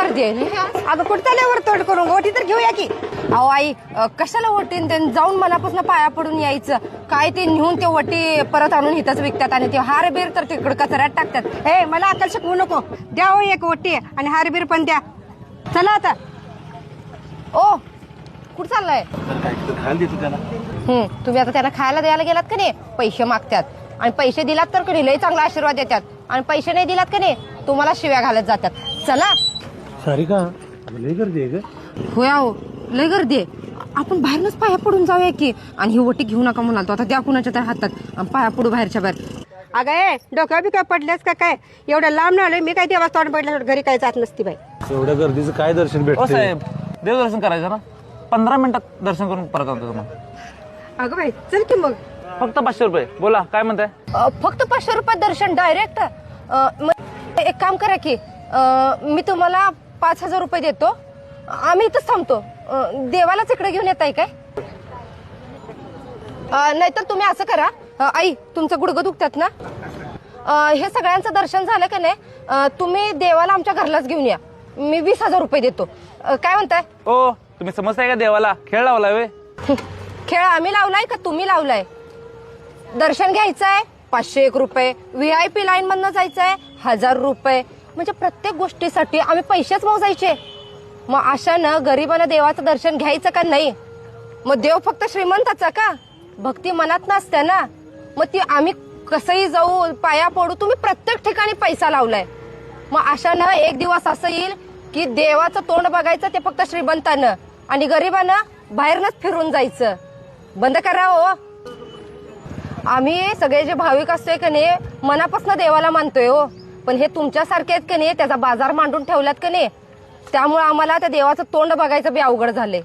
गर्दी आहे ना. अगं कुठं चाललंय वर तोड करून ओटी तर घेऊया की. अहो आई कशाला ओटीन त्यांनी जाऊन मनापासून पाया पडून यायचं काय ते नेऊन ते ओटी परत आणून इथंच विकतात आणि ते हारबीर तर तिकडं कचऱ्यात टाकतात. हे मला अक्कल शिकवू नको. द्या हो एक ओटी आणि हारबीर पण द्या. चला आता. ओ कुठं चाललाय? तुम्ही आता त्यांना खायला द्यायला गेलात का नाही पैसे मागतात आणि पैसे दिलात तर कधी लय चांगला आशीर्वाद देतात आणि पैसे नाही दिलात का नाही तुम्हाला शिव्या घालत जातात. चला. सारिका लय गर्दी आहे ग. होय अहो लय गर्दी आहे. आपण बाहेरनच पाया पडून जाऊया की. आणि ही ओटी घेऊ नका म्हणाल तो आता द्या कुणाच्या तर हातात आणि पाया पडू बाहेरच्या बाहेर. अगं ए डोक्या बी काय पडलेस का काय? एवढ्या लांब नाही आलोय मी. काय तेव्हा तोंड पडल्या घरी काय जात नसती बाई. एवढ्या गर्दीचं काय दर्शन भेटतं साहेब देवदर्शन करायचं ना 15 मिनिटात दर्शन करून परत आणतो तुम्हाला. अगं बाई चल की मग. फक्त 500 रुपये. बोला काय म्हणताय? फक्त 500 रुपये दर्शन डायरेक्ट. एक काम करा की मी तुम्हाला 5000 रुपये देतो. आम्ही इथंच थांबतो. देवालाच इकडे घेऊन येताय काय? नाहीतर तुम्ही असं करा आई तुमचं गुडघं दुखतात ना हे सगळ्यांचं दर्शन झालं का नाही तुम्ही देवाला आमच्या घरलाच घेऊन या. मी 20,000 रुपये देतो. काय म्हणताय? ओ तुम्ही समजताय का देवाला खेळ लावलाय वे? खेळ आम्ही लावलाय का तुम्ही लावलाय? दर्शन घ्यायचंय 501 रुपये. VIP लाईन मधनं जायचंय 1000 रुपये. म्हणजे प्रत्येक गोष्टीसाठी आम्ही पैसेच मोजायचे. मग अशानं गरिबांना देवाचं दर्शन घ्यायचं का नाही? मग देव फक्त श्रीमंताचा का? भक्ती मनात नसते ना. मग ती आम्ही कसंही जाऊ पाया पडू. तुम्ही प्रत्येक ठिकाणी पैसा लावलाय. मग अशानं एक दिवस असं येईल की देवाचं तोंड बघायचं ते फक्त श्रीमंतानं आणि गरिबांना बाहेरनच फिरून जायचं. बंद करा हो. आम्ही सगळे जे भाविक असतोय का नाही मनापासून देवाला मानतोय हो. पण हे तुमच्यासारखे आहेत का नाही त्याचा बाजार मांडून ठेवलात का नाही त्यामुळे आम्हाला त्या देवाचं तोंड बघायचं बी अवघड झालंय.